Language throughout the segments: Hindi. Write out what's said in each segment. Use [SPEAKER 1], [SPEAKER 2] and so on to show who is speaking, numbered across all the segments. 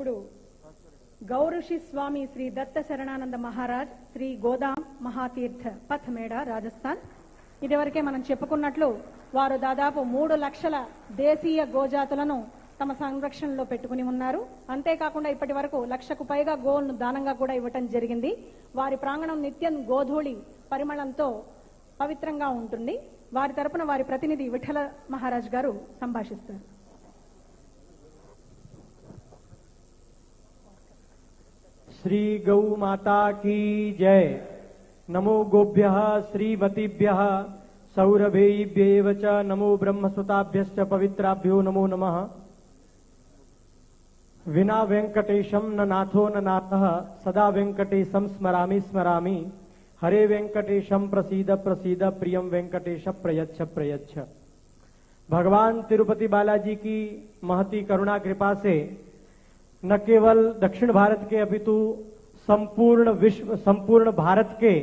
[SPEAKER 1] ఇప్పుడు गौऋषि स्वामी श्री दत्त शरणानंद महाराज श्री गोदाम महातीर्थ पथ मेड़ा राजस्थान ఇదివరకే మనం చెప్పుకున్నట్లు వారు దాదాపు 3 లక్షల దేశీయ గోజాతులను తమ సంరక్షణలో పెట్టుకుని ఉన్నారు. అంతేకాకుండా ఇప్పటి వరకు 1,00,000కు పైగా గోవులను దానంగా కూడా ఇవ్వటం జరిగింది. వారి ప్రాంగణం నిత్యం గోధూళి పరిమళంతో పవిత్రంగా ఉంటుంది. వారి తరపున వారి ప్రతినిధి విఠల మహారాజ్ గారు సంభాషిస్తారు.
[SPEAKER 2] श्री गौ माता की जय। नमो गोभ्यः श्रीमतीभ्यः सौरभेभ्येव च नमो ब्रह्मसुताभ्यश्च पवित्राभ्यो नमो नमः। विना वेंकटेशं न नाथो न नाथः सदा वेंकटेशं स्मरामि स्मरामि। हरे वेंकटेशं प्रसीद प्रसीद प्रियं वेंकटेश प्रयच्छ प्रयच्छ। भगवान तिरुपति बालाजी की महती करुणा कृपा से न केवल दक्षिण भारत के अपितु संपूर्ण भारत के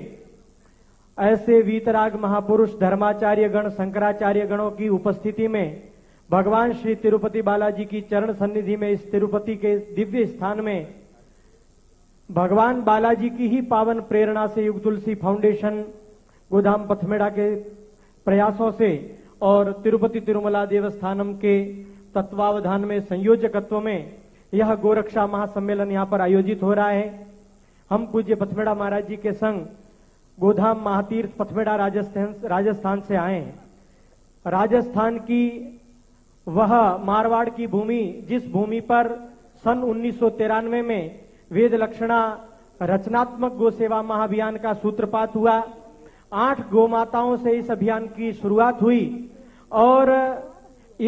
[SPEAKER 2] ऐसे वीतराग महापुरुष धर्माचार्य गण शंकराचार्य गणों की उपस्थिति में भगवान श्री तिरुपति बालाजी की चरण सन्निधि में इस तिरुपति के दिव्य स्थान में भगवान बालाजी की ही पावन प्रेरणा से युग तुलसी फाउंडेशन गोधाम पथमेड़ा के प्रयासों से और तिरुपति तिरुमला देवस्थानम के तत्वावधान में संयोजकत्व में यह गोरक्षा महासम्मेलन यहाँ पर आयोजित हो रहा है। हम पूज्य पथमेड़ा महाराज जी के संग गोधाम महातीर्थ पथमेड़ा राजस्थान से आए हैं। राजस्थान की वह मारवाड़ की भूमि जिस भूमि पर सन 1993 में वेद लक्षणा रचनात्मक गो सेवा महाअभियान का सूत्रपात हुआ। 8 गोमाताओं से इस अभियान की शुरुआत हुई और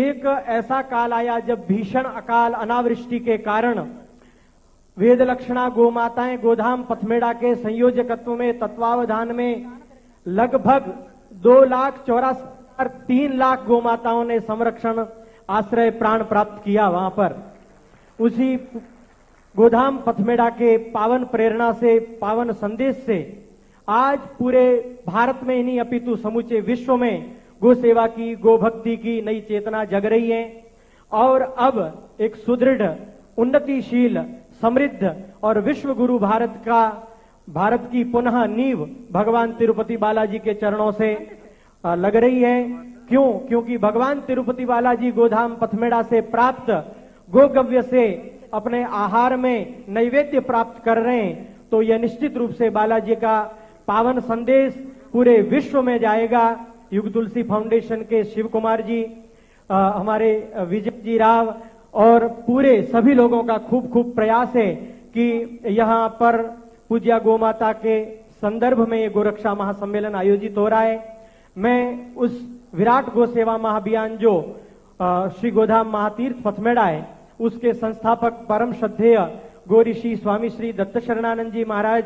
[SPEAKER 2] एक ऐसा काल आया जब भीषण अकाल अनावृष्टि के कारण वेद लक्षणा गोमाताएं गोधाम पथमेड़ा के संयोजकत्व में तत्वावधान में लगभग 2,84,3 लाख गोमाताओं ने संरक्षण आश्रय प्राण प्राप्त किया। वहां पर उसी गोधाम पथमेड़ा के पावन प्रेरणा से पावन संदेश से आज पूरे भारत में ही नहीं अपितु समूचे विश्व में गो सेवा की गो भक्ति की नई चेतना जग रही है और अब एक सुदृढ़ उन्नतिशील समृद्ध और विश्व गुरु भारत की पुनः नींव भगवान तिरुपति बालाजी के चरणों से लग रही है। क्योंकि भगवान तिरुपति बालाजी गोधाम पथमेड़ा से प्राप्त गोगव्य से अपने आहार में नैवेद्य प्राप्त कर रहे हैं तो यह निश्चित रूप से बालाजी का पावन संदेश पूरे विश्व में जाएगा। युग तुलसी फाउंडेशन के शिव कुमार जी, हमारे विजय जी राव और पूरे सभी लोगों का खूब खूब प्रयास है कि यहाँ पर पूज्या गोमाता के संदर्भ में ये गोरक्षा महासम्मेलन आयोजित हो रहा है। मैं उस विराट गो सेवा महाअभियान जो श्री गोधाम महातीर्थ पथमेड़ा है उसके संस्थापक परम श्रद्धेय गौऋषि स्वामी श्री दत्त शरणानंद जी महाराज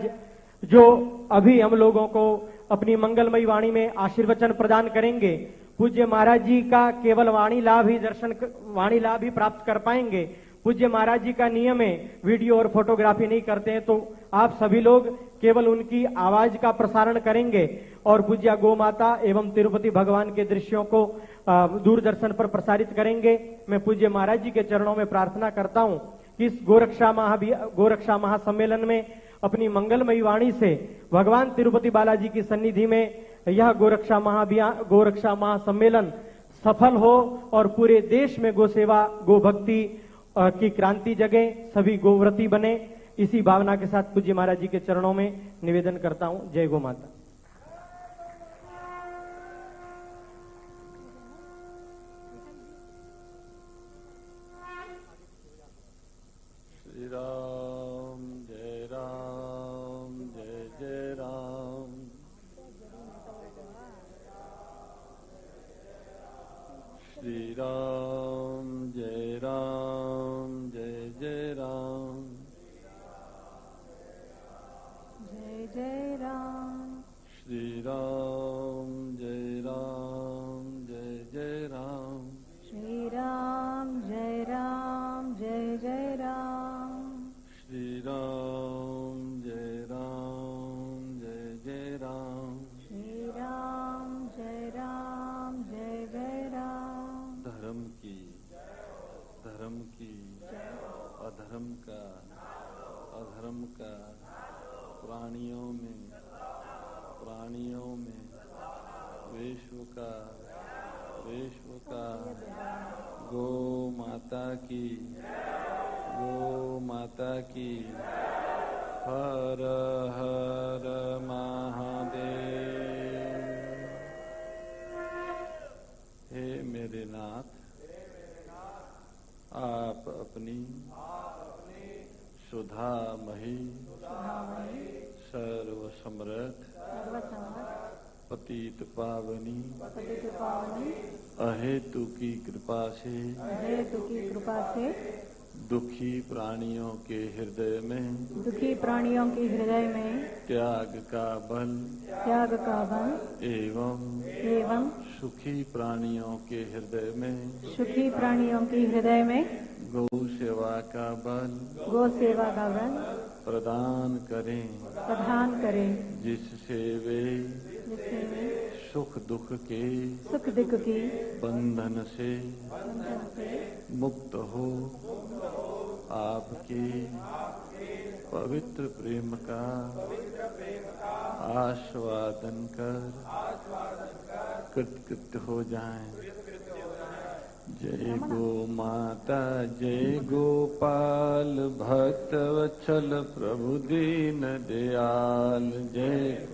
[SPEAKER 2] जो अभी हम लोगों को अपनी मंगलमयी वाणी में आशीर्वचन प्रदान करेंगे। पूज्य महाराज जी का केवल वाणी लाभ ही प्राप्त कर पाएंगे। पूज्य महाराज जी का नियम है वीडियो और फोटोग्राफी नहीं करते हैं तो आप सभी लोग केवल उनकी आवाज का प्रसारण करेंगे और पूज्य गो माता एवं तिरुपति भगवान के दृश्यों को दूरदर्शन पर प्रसारित करेंगे। मैं पूज्य महाराज जी के चरणों में प्रार्थना करता हूं कि इस गोरक्षा महासम्मेलन में अपनी मंगलमयी वाणी से भगवान तिरुपति बालाजी की सन्निधि में यह गोरक्षा महासम्मेलन सफल हो और पूरे देश में गो सेवा गो भक्ति की क्रांति जगे, सभी गोव्रती बने। इसी भावना के साथ पूज्य महाराज जी के चरणों में निवेदन करता हूं। जय गो माता।
[SPEAKER 3] श्री राम जय राम जय जय राम। श्री राम जय राम जय जय राम।
[SPEAKER 1] जय जय राम।
[SPEAKER 3] श्री राम जय राम जय जय राम।
[SPEAKER 1] श्री राम जय राम जय जय राम।
[SPEAKER 3] श्री राम जय राम जय जय राम।
[SPEAKER 1] श्री राम जय राम जय जय राम।
[SPEAKER 3] धर्म की अधर्म का प्राणियों में विश्व का गौ माता की हर हर महादेव। हे मेरे नाथ, आप अपनी सुधामयी सर्वसमर्थ पतित पावनी अहेतु की कृपा से दुखी प्राणियों के हृदय में त्याग का बल एवं सुखी प्राणियों के हृदय में गौ सेवा का बल प्रदान करें, जिससे वे सुख दुख के बंधन से मुक्त हो आपके पवित्र प्रेम का आस्वादन कर कृतकृत्य हो जाएं। जय गो माता, जय गोपाल, भक्त वत्सल प्रभु दीन दयाल। जय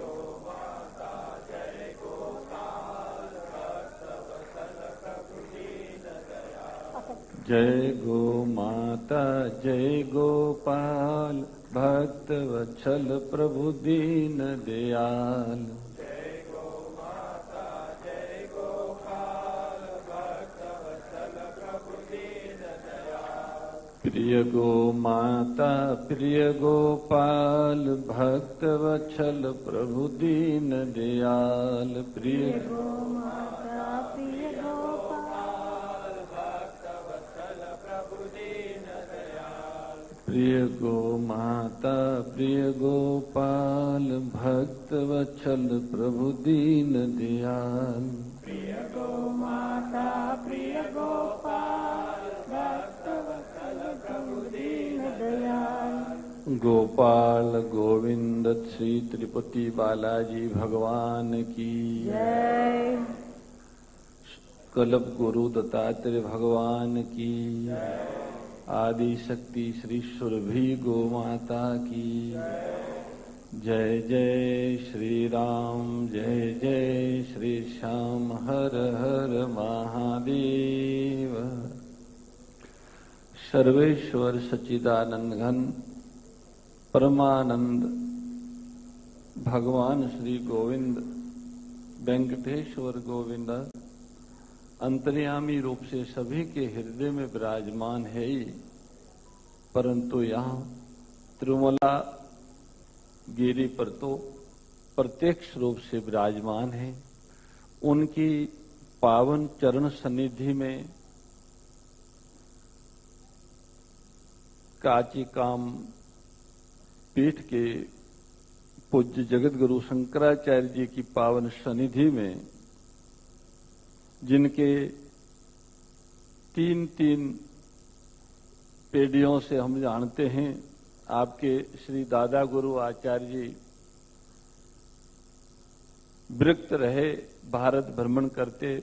[SPEAKER 3] जय गो माता, जय गोपाल, भक्त वत्सल प्रभु दीन दयाल। प्रिय गो माता, प्रिय गोपाल, भक्त वत्सल प्रभु दीन दयाल। प्रिय गो माता, प्रिय गोपाल, भक्त वत्सल प्रभु दीन दयाल। प्रिय गो माता, प्रिय गोपाल, भक्त वत्सल प्रभु दीन दयाल। प्रिय गो माता, प्रिय गोपाल, भक्त गोपाल गोविंद श्री तिरुपति बालाजी भगवान की जय। कल्प गुरु दत्तात्रेय भगवान की आदि शक्ति श्री सुरभि गो माता की जय। जय श्री राम, जय जय श्री श्याम, हर हर महादेव। सर्वेश्वर सच्चिदानंद घन परमानंद भगवान श्री गोविंद वेंकटेश्वर गोविंद अंतर्यामी रूप से सभी के हृदय में विराजमान है ही, परंतु यहाँ तिरुमला गिरी पर तो प्रत्यक्ष रूप से विराजमान है। उनकी पावन चरण सन्निधि में काची काम पीठ के पूज्य जगत गुरु शंकराचार्य जी की पावन सन्निधि में, जिनके तीन पीढ़ियों से हम जानते हैं, आपके श्री दादा गुरु आचार्य जी विरक्त रहे, भारत भ्रमण करते,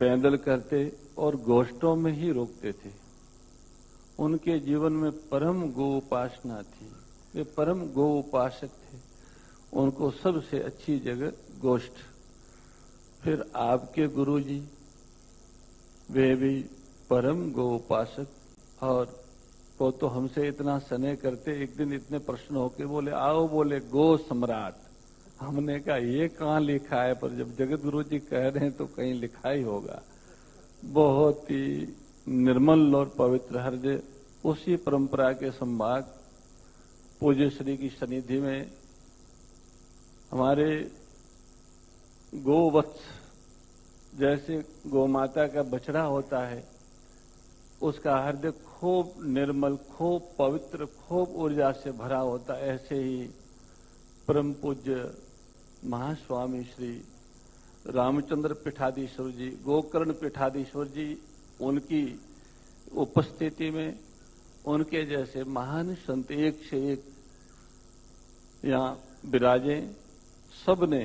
[SPEAKER 3] पैदल करते और गोष्ठों में ही रोकते थे। उनके जीवन में परम गो उपासना थी, वे परम गो उपासक थे। उनको सबसे अच्छी जगह गोष्ठ। फिर आपके गुरुजी वे भी परम गो उपासक, और वो तो हमसे इतना स्नेह करते। एक दिन इतने प्रश्न होके बोले, आओ, बोले गो सम्राट। हमने कहा ये कहाँ लिखा है, पर जब जगत गुरु जी कह रहे हैं तो कहीं लिखा ही होगा। बहुत ही निर्मल और पवित्र हृदय। उसी परंपरा के संभाग पूज्य श्री की सन्निधि में हमारे गोवत्स, जैसे गौ माता का बछड़ा होता है, उसका हृदय खूब निर्मल, खूब पवित्र, खूब ऊर्जा से भरा होता है। ऐसे ही परम पूज्य महास्वामी श्री रामचंद्र पीठाधीश्वर जी, गोकर्ण पीठाधीश्वर जी, उनकी उपस्थिति में उनके जैसे महान संत एक से एक यहाँ विराजे। सबने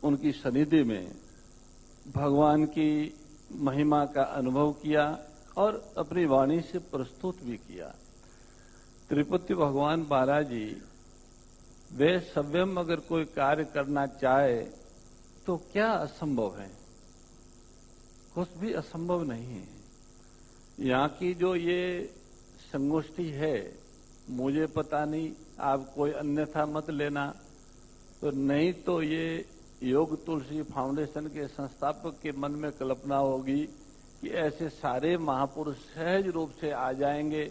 [SPEAKER 3] उनकी सनिधि में भगवान की महिमा का अनुभव किया और अपनी वाणी से प्रस्तुत भी किया। तिरुपति भगवान बालाजी वे स्वयं अगर कोई कार्य करना चाहे तो क्या असंभव है? कुछ भी असंभव नहीं है। यहाँ की जो ये संगोष्ठी है, मुझे पता नहीं, आप कोई अन्यथा मत लेना, तो नहीं तो ये योग तुलसी फाउंडेशन के संस्थापक के मन में कल्पना होगी कि ऐसे सारे महापुरुष सहज रूप से आ जाएंगे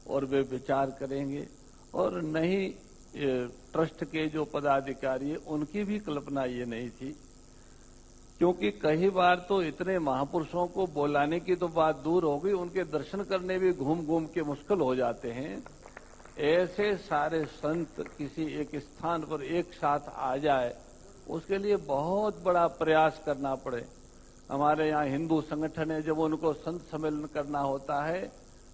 [SPEAKER 3] और वे विचार करेंगे, और नहीं ट्रस्ट के जो पदाधिकारी है उनकी भी कल्पना ये नहीं थी। क्योंकि कई बार तो इतने महापुरुषों को बुलाने की तो बात दूर हो गई, उनके दर्शन करने भी घूम घूम के मुश्किल हो जाते हैं। ऐसे सारे संत किसी एक स्थान पर एक साथ आ जाए, उसके लिए बहुत बड़ा प्रयास करना पड़े। हमारे यहाँ हिंदू संगठन है, जब उनको संत सम्मेलन करना होता है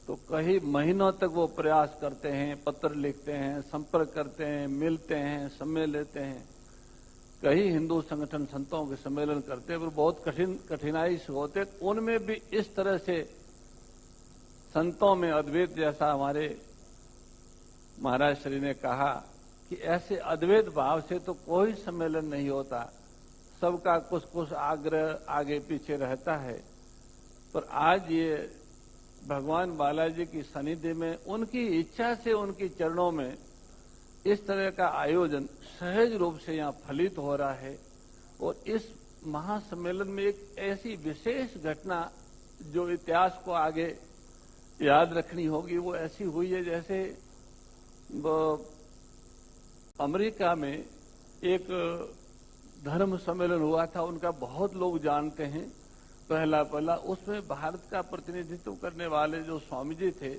[SPEAKER 3] तो कई महीनों तक वो प्रयास करते हैं, पत्र लिखते हैं, संपर्क करते हैं, मिलते हैं, समय लेते हैं। कई हिंदू संगठन संतों के सम्मेलन करते हैं, पर बहुत कठिनाई से होते। उनमें भी इस तरह से संतों में अद्वैत जैसा हमारे महाराज श्री ने कहा कि ऐसे अद्वैत भाव से तो कोई सम्मेलन नहीं होता, सबका कुछ कुछ आग्रह आगे पीछे रहता है। पर आज ये भगवान बालाजी की सनिधि में उनकी इच्छा से उनके चरणों में इस तरह का आयोजन सहज रूप से यहाँ फलित हो रहा है। और इस महासम्मेलन में एक ऐसी विशेष घटना जो इतिहास को आगे याद रखनी होगी, वो ऐसी हुई है जैसे अमेरिका में एक धर्म सम्मेलन हुआ था, उनका बहुत लोग जानते हैं, पहला उसमें भारत का प्रतिनिधित्व करने वाले जो स्वामी जी थे,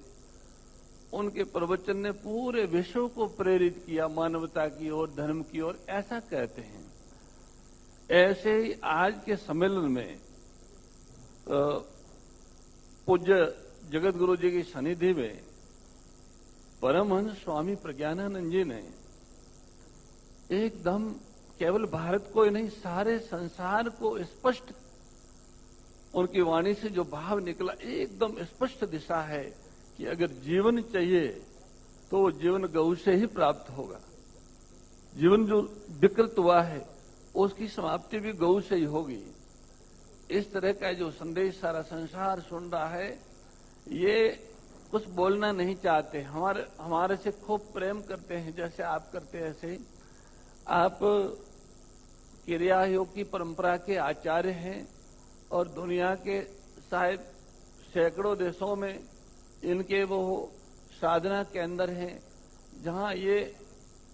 [SPEAKER 3] उनके प्रवचन ने पूरे विश्व को प्रेरित किया मानवता की ओर, धर्म की ओर, ऐसा कहते हैं। ऐसे ही आज के सम्मेलन में पूज्य जगत गुरु जी की सनिधि में परमहंस स्वामी प्रज्ञानानंद जी ने एकदम केवल भारत को ही नहीं, सारे संसार को स्पष्ट, उनकी वाणी से जो भाव निकला एकदम स्पष्ट दिशा है कि अगर जीवन चाहिए तो जीवन गौ से ही प्राप्त होगा। जीवन जो विकृत हुआ है उसकी समाप्ति भी गौ से ही होगी। इस तरह का जो संदेश सारा संसार सुन रहा है, ये कुछ बोलना नहीं चाहते, हमारे से खूब प्रेम करते हैं, जैसे आप करते हैं ऐसे ही। आप क्रिया योग की परंपरा के आचार्य हैं और दुनिया के शायद सैकड़ों देशों में इनके वो साधना केंद्र हैं, जहां ये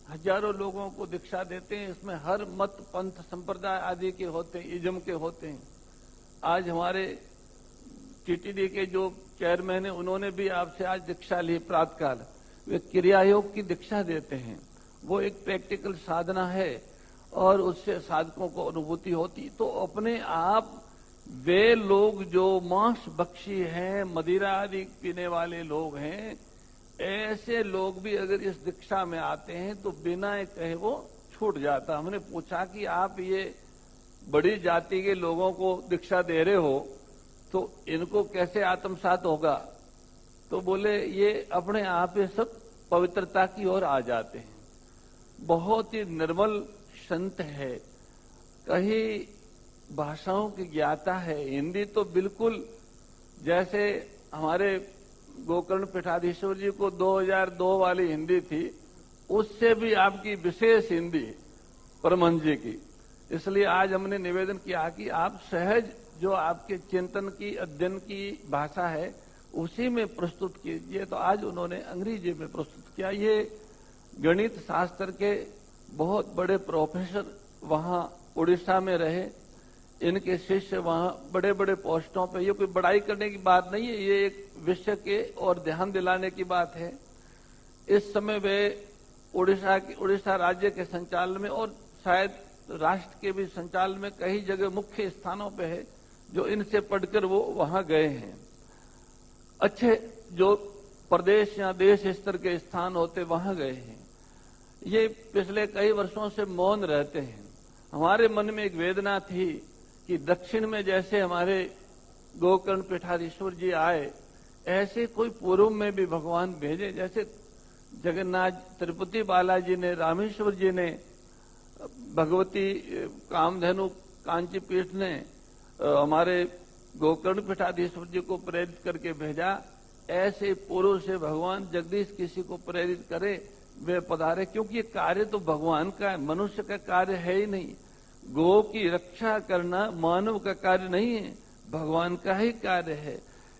[SPEAKER 3] हजारों लोगों को दीक्षा देते हैं। इसमें हर मत पंथ संप्रदाय आदि के होते हैं, इज्म के होते हैं। आज हमारे टीटीडी के जो चेयरमैन है, उन्होंने भी आपसे आज दीक्षा ली प्रातःकाल। वे क्रिया योग की दीक्षा देते हैं। वो एक प्रैक्टिकल साधना है और उससे साधकों को अनुभूति होती। तो अपने आप वे लोग जो मांस भक्षी हैं, मदिरा आदि पीने वाले लोग हैं, ऐसे लोग भी अगर इस दीक्षा में आते हैं तो बिना कहे वो छूट जाता। हमने पूछा कि आप ये बड़ी जाति के लोगों को दीक्षा दे रहे हो तो इनको कैसे आत्मसात होगा? तो बोले ये अपने आप ये सब पवित्रता की ओर आ जाते हैं। बहुत ही निर्मल संत है, कई भाषाओं की ज्ञाता है। हिंदी तो बिल्कुल, जैसे हमारे गोकर्ण पीठाधीश्वर जी को 2002 वाली हिंदी थी, उससे भी आपकी विशेष हिंदी परमहंस जी की। इसलिए आज हमने निवेदन किया कि आप सहज जो आपके चिंतन की, अध्ययन की भाषा है उसी में प्रस्तुत कीजिए। तो आज उन्होंने अंग्रेजी में प्रस्तुत किया। ये गणित शास्त्र के बहुत बड़े प्रोफेसर वहां उड़ीसा में रहे, इनके शिष्य वहां बड़े बड़े पोस्टों पे। ये कोई बड़ाई करने की बात नहीं है, ये एक विषय के और ध्यान दिलाने की बात है। इस समय वे उड़ीसा राज्य के संचालन में और शायद राष्ट्र के भी संचालन में कई जगह मुख्य स्थानों पे है, जो इनसे पढ़कर वो वहां गए हैं। अच्छे जो प्रदेश या देश स्तर के स्थान होते वहां गए हैं। ये पिछले कई वर्षों से मौन रहते हैं। हमारे मन में एक वेदना थी कि दक्षिण में जैसे हमारे गोकर्ण पीठाधीश्वर जी आए, ऐसे कोई पूर्व में भी भगवान भेजे। जैसे जगन्नाथ तिरुपति बालाजी ने, रामेश्वर जी ने, भगवती कामधेनु कांची पीठ ने हमारे गोकर्ण पीठाधीश्वर जी को प्रेरित करके भेजा, ऐसे पूर्व से भगवान जगदीश किसी को प्रेरित करे वे पधारे। क्योंकि ये कार्य तो भगवान का है, मनुष्य का कार्य है ही नहीं। गो की रक्षा करना मानव का कार्य नहीं है, भगवान का ही कार्य है।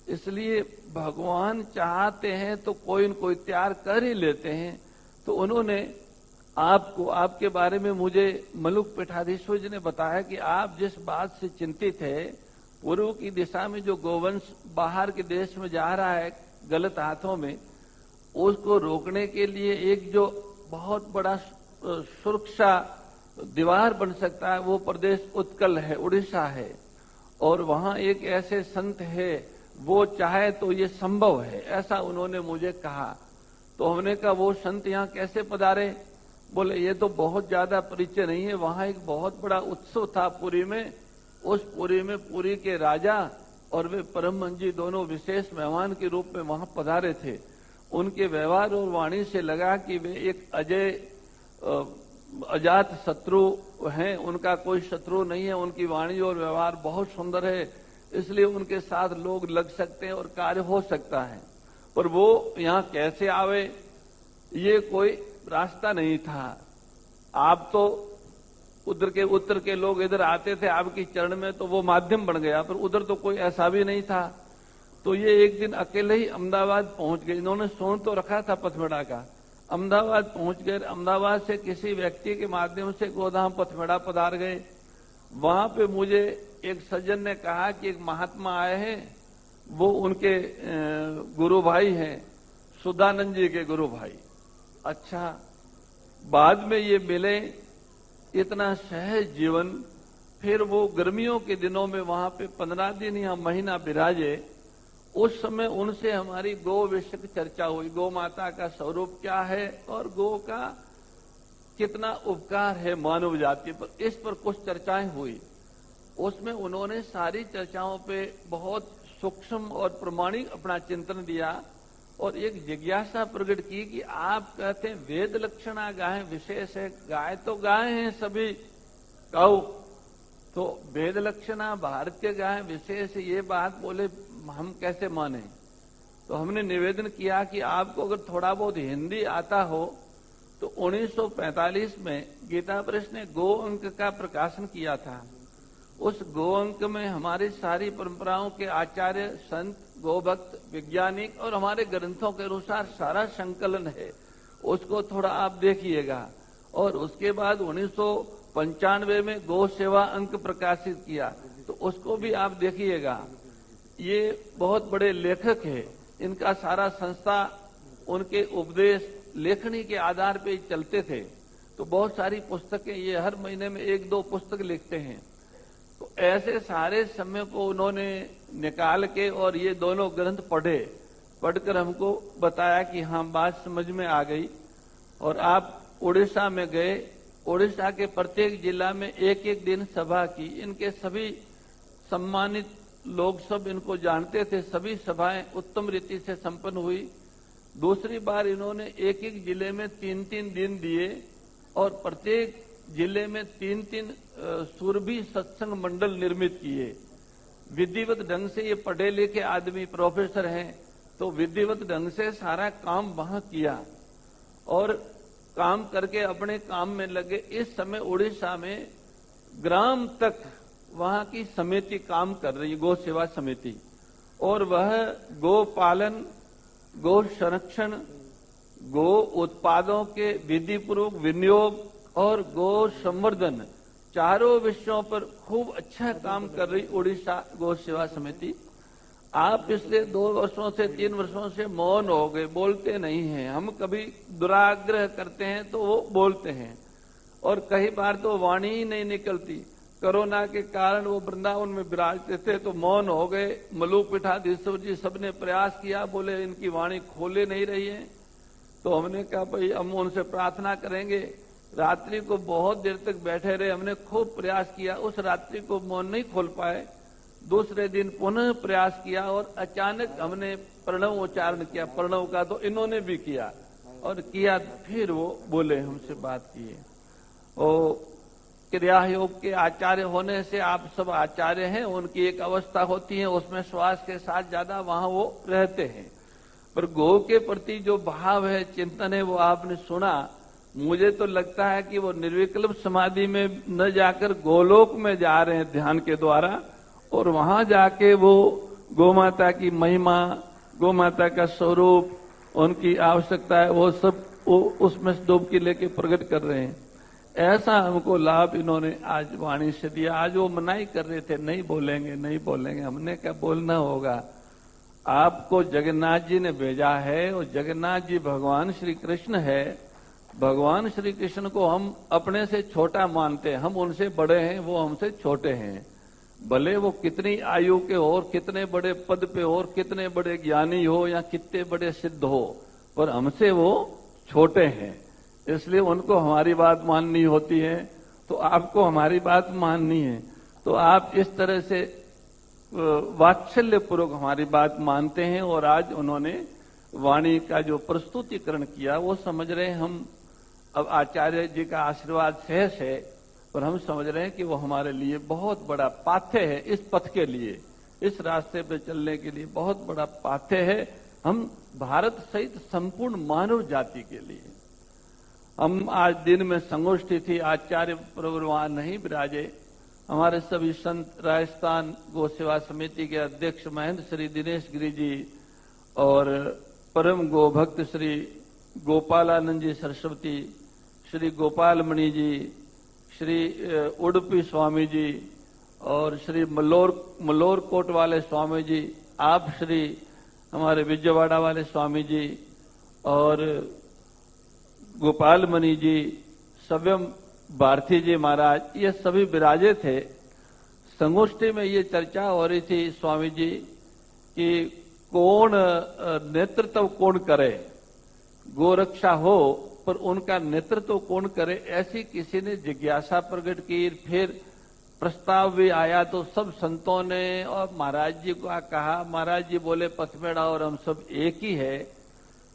[SPEAKER 3] इसलिए भगवान चाहते हैं तो कोई न कोई त्याग कर ही लेते हैं। तो उन्होंने आपको, आपके बारे में मुझे मलुक पीठाधीश्वर जी ने बताया कि आप जिस बात से चिंतित है, पूर्व की दिशा में जो गोवंश बाहर के देश में जा रहा है गलत हाथों में, उसको रोकने के लिए एक जो बहुत बड़ा सुरक्षा दीवार बन सकता है वो प्रदेश उत्कल है, उड़ीसा है। और वहां एक ऐसे संत है, वो चाहे तो ये संभव है, ऐसा उन्होंने मुझे कहा। तो हमने कहा वो संत यहाँ कैसे पधारे? बोले ये तो बहुत ज्यादा परिचय नहीं है। वहां एक बहुत बड़ा उत्सव था पुरी में, उस पुरी में पुरी के राजा और वे परमहंस जी दोनों विशेष मेहमान के रूप में वहां पधारे थे। उनके व्यवहार और वाणी से लगा कि वे एक अजात शत्रु हैं, उनका कोई शत्रु नहीं है। उनकी वाणी और व्यवहार बहुत सुंदर है, इसलिए उनके साथ लोग लग सकते हैं और कार्य हो सकता है। पर वो यहाँ कैसे आवे, ये कोई रास्ता नहीं था। आप तो उत्तर के लोग इधर आते थे आपकी चरण में, तो वो माध्यम बन गया, पर उधर तो कोई ऐसा भी नहीं था। तो ये एक दिन अकेले ही अहमदाबाद पहुंच गए। इन्होंने सोच तो रखा था पथमेड़ा का। अहमदाबाद पहुंच गए, अहमदाबाद से किसी व्यक्ति के माध्यम से गोधाम पथमेड़ा पधार गए। वहां पे मुझे एक सज्जन ने कहा कि एक महात्मा आए हैं, वो उनके गुरु भाई हैं, सुधानंद जी के गुरु भाई। अच्छा, बाद में ये मिले, इतना सहज जीवन। फिर वो गर्मियों के दिनों में वहां पे 15 दिन या महीना विराजे। उस समय उनसे हमारी गो विषय की चर्चा हुई, गो माता का स्वरूप क्या है और गो का कितना उपकार है मानव जाति पर, इस पर कुछ चर्चाएं हुई। उसमें उन्होंने सारी चर्चाओं पे बहुत सूक्ष्म और प्रामाणिक अपना चिंतन दिया और एक जिज्ञासा प्रकट की कि आप कहते हैं वेद लक्षणा गाय विशेष है, गाय तो गाय हैं सभी गौ, तो वेद लक्षणा भारतीय गाय विशेष, ये बात बोले हम कैसे माने? तो हमने निवेदन किया कि आपको अगर थोड़ा बहुत हिंदी आता हो तो 1945 में गीता प्रेस ने गो अंक का प्रकाशन किया था। उस गो अंक में हमारी सारी परंपराओं के आचार्य, संत, गोभक्त, वैज्ञानिक और हमारे ग्रंथों के अनुसार सारा संकलन है, उसको थोड़ा आप देखिएगा। और उसके बाद 1995 में गो सेवा अंक प्रकाशित किया, तो उसको भी आप देखिएगा। ये बहुत बड़े लेखक है, इनका सारा संस्था उनके उपदेश लेखनी के आधार पे चलते थे। तो बहुत सारी पुस्तकें, ये हर महीने में 1-2 पुस्तक लिखते हैं। तो ऐसे सारे समय को उन्होंने निकाल के और ये दोनों ग्रंथ पढ़कर हमको बताया कि हाँ बात समझ में आ गई। और आप उड़ीसा में गए, उड़ीसा के प्रत्येक जिला में एक एक दिन सभा की। इनके सभी सम्मानित लोग सब इनको जानते थे, सभी सभाएं उत्तम रीति से संपन्न हुई। दूसरी बार इन्होंने एक एक जिले में 3-3 दिन दिए और प्रत्येक जिले में 3-3 सुरभि सत्संग मंडल निर्मित किए। विधिवत ढंग से, ये पढ़े लिखे आदमी प्रोफेसर हैं, तो विधिवत ढंग से सारा काम वहां किया और काम करके अपने काम में लगे। इस समय उड़ीसा में ग्राम तक वहां की समिति काम कर रही है, गो सेवा समिति, और वह गो पालन, गो संरक्षण, गो उत्पादों के विधि पूर्वक विनियोग और गो संवर्धन, चारों विषयों पर खूब अच्छा काम कर रही उड़ीसा गो सेवा समिति। आप पिछले 2 वर्षों से 3 वर्षों से मौन हो गए, बोलते नहीं हैं। हम कभी दुराग्रह करते हैं तो वो बोलते हैं और कई बार तो वाणी ही नहीं निकलती। कोरोना के कारण वो वृंदावन में विराजते थे तो मौन हो गए। मलूक पीठाधीश्वर जी सबने प्रयास किया, बोले इनकी वाणी खोले नहीं रही है। तो हमने कहा भाई हम उनसे प्रार्थना करेंगे। रात्रि को बहुत देर तक बैठे रहे, हमने खूब प्रयास किया, उस रात्रि को मौन नहीं खोल पाए। दूसरे दिन पुनः प्रयास किया और अचानक हमने प्रणव उच्चारण किया, प्रणव का तो इन्होंने भी किया और किया, फिर वो बोले, हमसे बात किए। और क्रिया योग के आचार्य होने से आप सब आचार्य हैं, उनकी एक अवस्था होती है, उसमें श्वास के साथ ज्यादा वहां वो रहते हैं। पर गो के प्रति जो भाव है, चिंतन है, वो आपने सुना। मुझे तो लगता है कि वो निर्विकल्प समाधि में न जाकर गोलोक में जा रहे हैं ध्यान के द्वारा, और वहां जाके वो गोमाता की महिमा, गोमाता का स्वरूप, उनकी आवश्यकता है, वो सब वो उसमें डुबकी लेके प्रकट कर रहे हैं। ऐसा हमको लाभ इन्होंने आज वाणी से दिया। आज वो मनाही कर रहे थे, नहीं बोलेंगे नहीं बोलेंगे। हमने क्या बोलना होगा, आपको जगन्नाथ जी ने भेजा है और जगन्नाथ जी भगवान श्री कृष्ण है। भगवान श्री कृष्ण को हम अपने से छोटा मानते हैं, हम उनसे बड़े हैं, वो हमसे छोटे हैं। भले वो कितनी आयु के हो और कितने बड़े पद पे हो और कितने बड़े ज्ञानी हो या कितने बड़े सिद्ध हो, पर हमसे वो छोटे हैं, इसलिए उनको हमारी बात माननी होती है। तो आपको हमारी बात माननी है, तो आप इस तरह से वात्सल्य पूर्वक हमारी बात मानते हैं। और आज उन्होंने वाणी का जो प्रस्तुतिकरण किया, वो समझ रहे हैं हम, अब आचार्य जी का आशीर्वाद सहज है, पर हम समझ रहे हैं कि वो हमारे लिए बहुत बड़ा पाथ्य है, इस पथ के लिए, इस रास्ते पे चलने के लिए बहुत बड़ा पाथ्य है, हम भारत सहित संपूर्ण मानव जाति के लिए। हम आज दिन में संगोष्ठी थी, आचार्य प्रवर वहां नहीं विराजे। हमारे सभी संत, राजस्थान गो सेवा समिति के अध्यक्ष महेंद्र श्री दिनेश गिरी जी और परम गो भक्त श्री गोपालानंद जी सरस्वती, श्री गोपाल मणि जी, श्री उडुपी स्वामी जी और श्री मल्लोर कोट वाले स्वामी जी, आप श्री हमारे विजयवाड़ा वाले स्वामी जी और गोपाल मणि जी, सव्यम भारती जी महाराज, ये सभी विराजे थे। संगोष्ठी में ये चर्चा हो रही थी स्वामी जी कि कौन नेतृत्व कौन करे, गोरक्षा हो पर उनका नेतृत्व कौन करे, ऐसी किसी ने जिज्ञासा प्रकट की। फिर प्रस्ताव भी आया तो सब संतों ने और महाराज जी को कहा। महाराज जी बोले पथमेड़ा और हम सब एक ही है।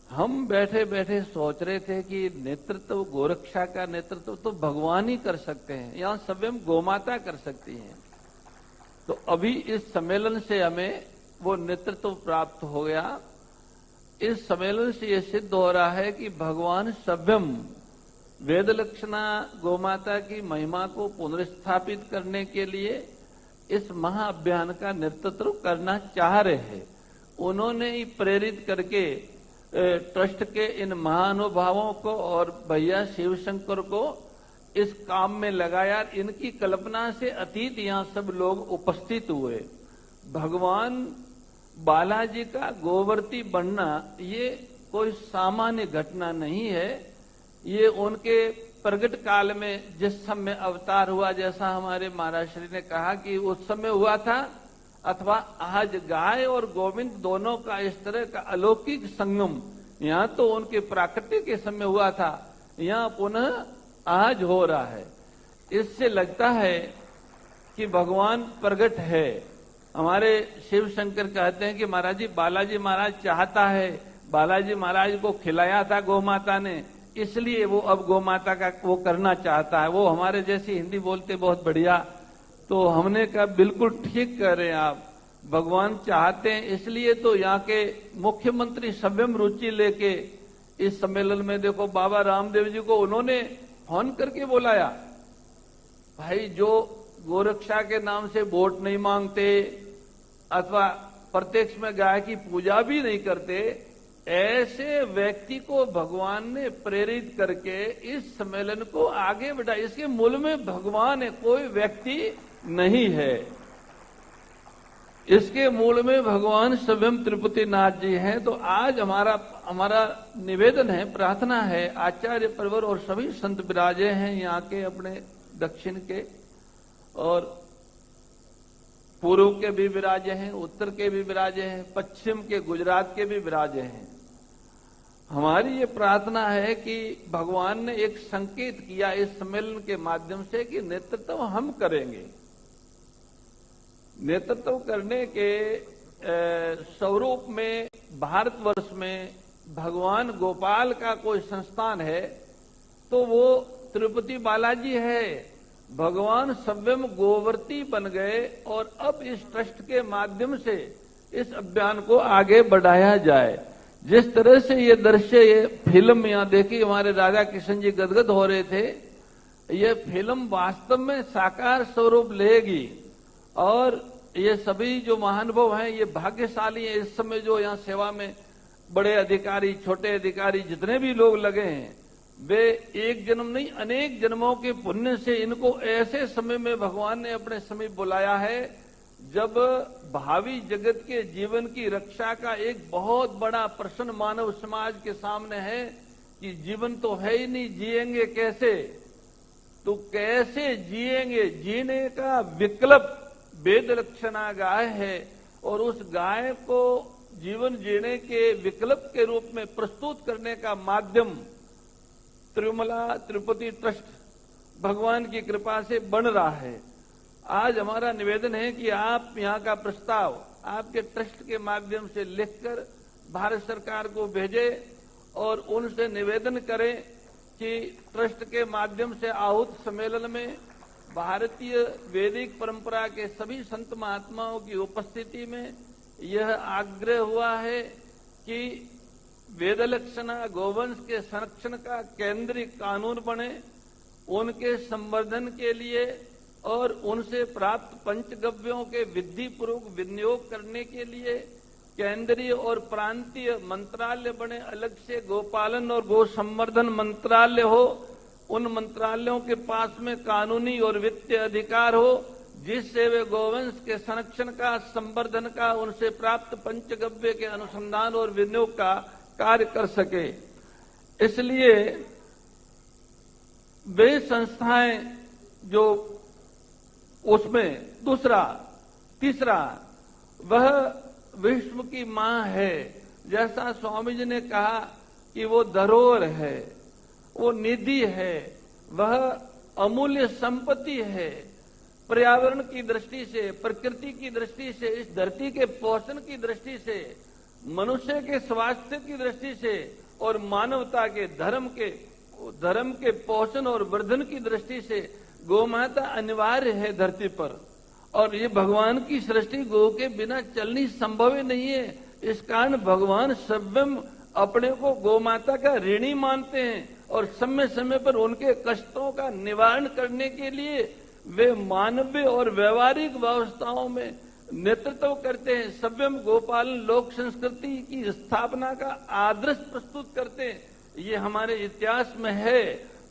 [SPEAKER 3] हम बैठे बैठे सोच रहे थे कि नेतृत्व, गोरक्षा का नेतृत्व तो भगवान ही कर सकते हैं, यहां स्वयं गोमाता कर सकती हैं। तो अभी इस सम्मेलन से हमें वो नेतृत्व प्राप्त हो गया। इस सम्मेलन से ये सिद्ध हो रहा है कि भगवान स्वयं वेद लक्षणा गोमाता की महिमा को पुनर्स्थापित करने के लिए इस महाअभियान का नेतृत्व करना चाह रहे हैं। उन्होंने ही प्रेरित करके ट्रस्ट के इन महानुभावों को और भैया शिव शंकर को इस काम में लगाया। इनकी कल्पना से अतीत यहाँ सब लोग उपस्थित हुए। भगवान बालाजी का गोवर्ती बनना ये कोई सामान्य घटना नहीं है। ये उनके प्रगट काल में जिस समय अवतार हुआ, जैसा हमारे महाराज श्री ने कहा कि उस समय हुआ था, अथवा आज गाय और गोविंद दोनों का इस तरह का अलौकिक संगम यहाँ तो उनके प्राकृतिक के समय हुआ था, यहाँ पुनः आज हो रहा है। इससे लगता है कि भगवान प्रगट है। हमारे शिव शंकर कहते हैं कि महाराज जी, बालाजी महाराज चाहता है, बालाजी महाराज को खिलाया था गौमाता ने, इसलिए वो अब गौमाता का वो करना चाहता है। वो हमारे जैसी हिंदी बोलते बहुत बढ़िया। तो हमने कहा बिल्कुल ठीक कह रहे हैं आप, भगवान चाहते हैं, इसलिए तो यहाँ के मुख्यमंत्री स्वयं रुचि लेके इस सम्मेलन में, देखो बाबा रामदेव जी को उन्होंने फोन करके बुलाया। भाई जो गोरक्षा के नाम से वोट नहीं मांगते अथवा प्रत्यक्ष में गाय की पूजा भी नहीं करते, ऐसे व्यक्ति को भगवान ने प्रेरित करके इस सम्मेलन को आगे बढ़ाया। इसके मूल में भगवान है, कोई व्यक्ति नहीं है। इसके मूल में भगवान स्वयं त्रिपुटी नाथ जी हैं। तो आज हमारा निवेदन है, प्रार्थना है, आचार्य परवर और सभी संत विराजे हैं यहाँ के अपने दक्षिण के, और पूर्व के भी विराजे हैं, उत्तर के भी विराजे हैं, पश्चिम के गुजरात के भी विराजे हैं। हमारी ये प्रार्थना है कि भगवान ने एक संकेत किया इस सम्मेलन के माध्यम से कि नेतृत्व हम करेंगे। नेतृत्व करने के स्वरूप में भारतवर्ष में भगवान गोपाल का कोई संस्थान है तो वो तिरुपति बालाजी है। भगवान स्वयं गोवर्ती बन गए और अब इस ट्रस्ट के माध्यम से इस अभियान को आगे बढ़ाया जाए। जिस तरह से ये दृश्य, ये फिल्म यहाँ देखी, हमारे राधा किशन जी गदगद हो रहे थे। ये फिल्म वास्तव में साकार स्वरूप लेगी और ये सभी जो महानुभव हैं ये भाग्यशाली हैं। इस समय जो यहाँ सेवा में बड़े अधिकारी, छोटे अधिकारी, जितने भी लोग लगे हैं, वे एक जन्म नहीं अनेक जन्मों के पुण्य से इनको ऐसे समय में भगवान ने अपने समीप बुलाया है जब भावी जगत के जीवन की रक्षा का एक बहुत बड़ा प्रश्न मानव समाज के सामने है कि जीवन तो है ही नहीं, जिएंगे कैसे? तो कैसे जिएंगे? जीने का विकल्प वेद लक्षणा गाय है और उस गाय को जीवन जीने के विकल्प के रूप में प्रस्तुत करने का माध्यम तिरुमला तिरुपति ट्रस्ट भगवान की कृपा से बन रहा है। आज हमारा निवेदन है कि आप यहाँ का प्रस्ताव आपके ट्रस्ट के माध्यम से लिखकर भारत सरकार को भेजें और उनसे निवेदन करें कि ट्रस्ट के माध्यम से आहूत सम्मेलन में भारतीय वैदिक परंपरा के सभी संत महात्माओं की उपस्थिति में यह आग्रह हुआ है कि वेद लक्षणा गोवंश के संरक्षण का केंद्रीय कानून बने, उनके संवर्धन के लिए और उनसे प्राप्त पंचगव्यों के विधि पूर्वक विनियोग करने के लिए केंद्रीय और प्रांतीय मंत्रालय बने। अलग से गोपालन और गो संवर्धन मंत्रालय हो, उन मंत्रालयों के पास में कानूनी और वित्तीय अधिकार हो जिससे वे गोवंश के संरक्षण का, संवर्धन का, उनसे प्राप्त पंचगव्य के अनुसंधान और विनियोग का कार्य कर सके। इसलिए वे संस्थाएं जो उसमें दूसरा तीसरा वह विश्व की मां है। जैसा स्वामी जी ने कहा कि वो धरोहर है, वो निधि है, वह अमूल्य संपत्ति है। पर्यावरण की दृष्टि से, प्रकृति की दृष्टि से, इस धरती के पोषण की दृष्टि से, मनुष्य के स्वास्थ्य की दृष्टि से और मानवता के धर्म के पोषण और वर्धन की दृष्टि से गोमाता अनिवार्य है धरती पर। और ये भगवान की सृष्टि गौ के बिना चलनी संभव ही नहीं है। इस कारण भगवान स्वयं अपने को गोमाता का ऋणी मानते हैं और समय समय पर उनके कष्टों का निवारण करने के लिए वे मानवीय और व्यवहारिक व्यवस्थाओं में नेतृत्व करते हैं। स्वयं गोपालन लोक संस्कृति की स्थापना का आदर्श प्रस्तुत करते हैं। ये हमारे इतिहास में है।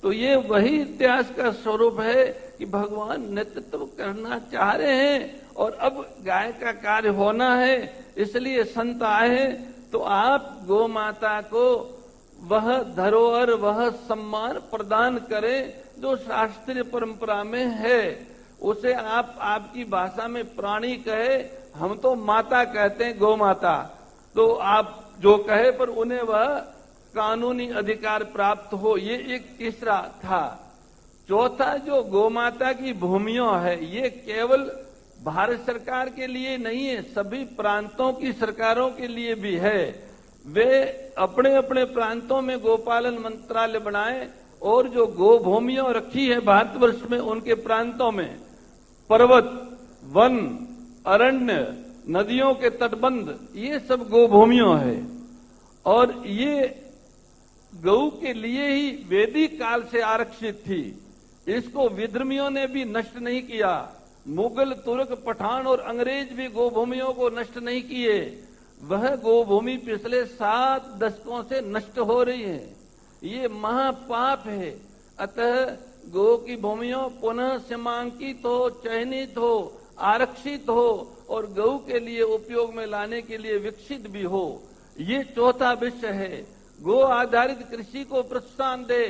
[SPEAKER 3] तो ये वही इतिहास का स्वरूप है कि भगवान नेतृत्व करना चाह रहे हैं और अब गाय का कार्य होना है, इसलिए संत आए हैं। तो आप गौ माता को वह धरोहर, वह सम्मान प्रदान करें जो शास्त्रीय परंपरा में है। उसे आप आपकी भाषा में प्राणी कहे, हम तो माता कहते हैं, गौ माता। तो आप जो कहे पर उन्हें वह कानूनी अधिकार प्राप्त हो। ये एक तीसरा था। चौथा जो गोमाता की भूमियों है, ये केवल भारत सरकार के लिए नहीं है, सभी प्रांतों की सरकारों के लिए भी है। वे अपने अपने प्रांतों में गोपालन मंत्रालय बनाएं और जो गो भूमियों रखी है भारतवर्ष में, उनके प्रांतों में पर्वत, वन, अरण्य, नदियों के तटबंध, ये सब गो भूमियों है। और ये गौ के लिए ही वैदिक काल से आरक्षित थी। इसको विधर्मियों ने भी नष्ट नहीं किया। मुगल, तुर्क, पठान और अंग्रेज भी गोभूमियों को नष्ट नहीं किए। वह गोभूमि पिछले 7 दशकों से नष्ट हो रही है। ये महापाप है। अतः गौ की भूमियों पुनः सीमांकित हो, चयनित हो, आरक्षित हो और गौ के लिए उपयोग में लाने के लिए विकसित भी हो। ये चौथा विषय है। गो आधारित कृषि को प्रोत्साहन दे,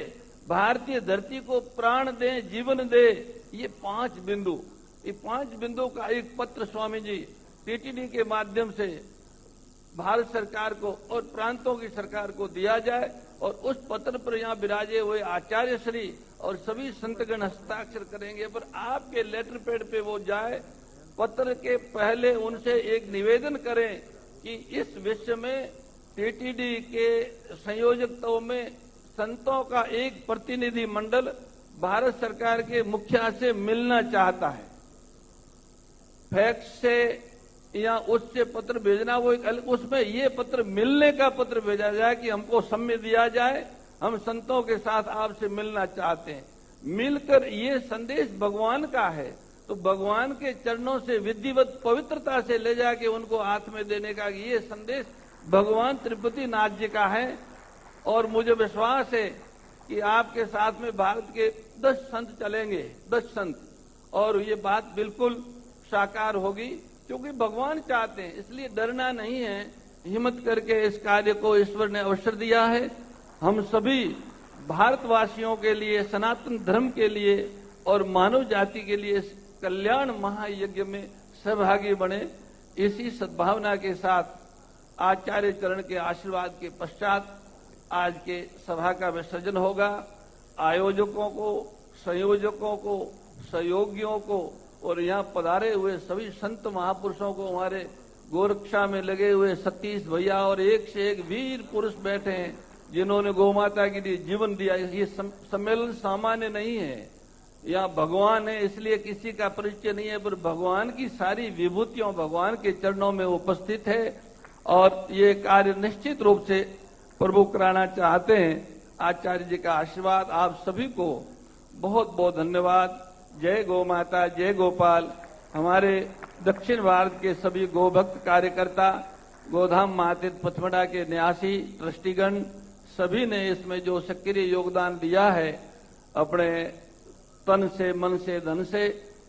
[SPEAKER 3] भारतीय धरती को प्राण दे, जीवन दे। ये 5 बिंदु। ये 5 बिंदु का एक पत्र स्वामी जी टीटीडी के माध्यम से भारत सरकार को और प्रांतों की सरकार को दिया जाए और उस पत्र पर यहाँ विराजे हुए आचार्य श्री और सभी संतगण हस्ताक्षर करेंगे, पर आपके लेटर पैड पे वो जाए। पत्र के पहले उनसे एक निवेदन करें कि इस विषय में टीटीडी के संयोजकत्व में संतों का एक प्रतिनिधि मंडल भारत सरकार के मुखिया से मिलना चाहता है। फैक्स से या उससे पत्र भेजना, वो एक उसमें ये पत्र मिलने का पत्र भेजा जाए कि हमको समय दिया जाए, हम संतों के साथ आपसे मिलना चाहते हैं। मिलकर ये संदेश भगवान का है तो भगवान के चरणों से विधिवत पवित्रता से ले जाके उनको हाथ में देने का ये संदेश भगवान तिरुपति नाथ जी का है। और मुझे विश्वास है कि आपके साथ में भारत के 10 संत चलेंगे, 10 संत, और ये बात बिल्कुल साकार होगी क्योंकि भगवान चाहते हैं, इसलिए डरना नहीं है। हिम्मत करके इस कार्य को ईश्वर ने अवसर दिया है। हम सभी भारतवासियों के लिए, सनातन धर्म के लिए और मानव जाति के लिए इस कल्याण महायज्ञ में सहभागी बने। इसी सद्भावना के साथ आचार्य चरण के आशीर्वाद के पश्चात आज के सभा का विसर्जन होगा। आयोजकों को, संयोजकों को, सहयोगियों को और यहाँ पधारे हुए सभी संत महापुरुषों को, हमारे गोरक्षा में लगे हुए सतीश भैया और एक से एक वीर पुरुष बैठे हैं जिन्होंने गौ माता के लिए जीवन दिया। ये सम्मेलन सामान्य नहीं है, यहाँ भगवान है, इसलिए किसी का परिचय नहीं है, पर भगवान की सारी विभूतियों भगवान के चरणों में उपस्थित है और ये कार्य निश्चित रूप से प्रभु कराना चाहते हैं। आचार्य जी का आशीर्वाद आप सभी को बहुत बहुत धन्यवाद। जय गौ माता, जय गोपाल। हमारे दक्षिण भारत के सभी गोभक्त कार्यकर्ता, गोधाम महातीर्थ पथमढ़ा के न्यासी, ट्रस्टीगण, सभी ने इसमें जो सक्रिय योगदान दिया है अपने तन से, मन से, धन से,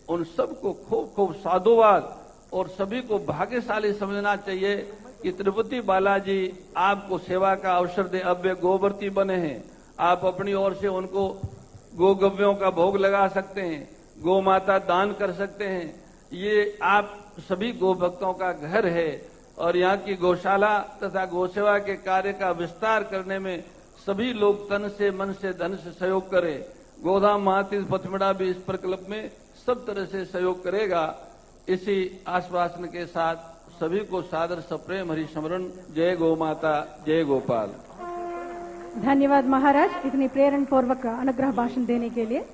[SPEAKER 3] उन सबको खूब खूब साधुवाद। और सभी को भाग्यशाली समझना चाहिए कि तिरुपति बालाजी आपको सेवा का अवसर दे। अब वे गोवर्ती बने हैं, आप अपनी ओर से उनको गोगव्यों का भोग लगा सकते हैं, गौ माता दान कर सकते हैं। ये आप सभी गो भक्तों का घर है और यहाँ की गौशाला तथा गौसेवा के कार्य का विस्तार करने में सभी लोग तन से, मन से, धन से सहयोग करें। गोधाम महातीर्थ पथमढ़ा भी इस प्रकल्प में सब तरह से सहयोग करेगा। इसी आश्वासन के साथ सभी को सादर सप्रेम हरि स्मरण। जय गौ माता, जय गोपाल।
[SPEAKER 1] धन्यवाद महाराज, इतनी प्रेरण पूर्वक अनुग्रह भाषण देने के लिए।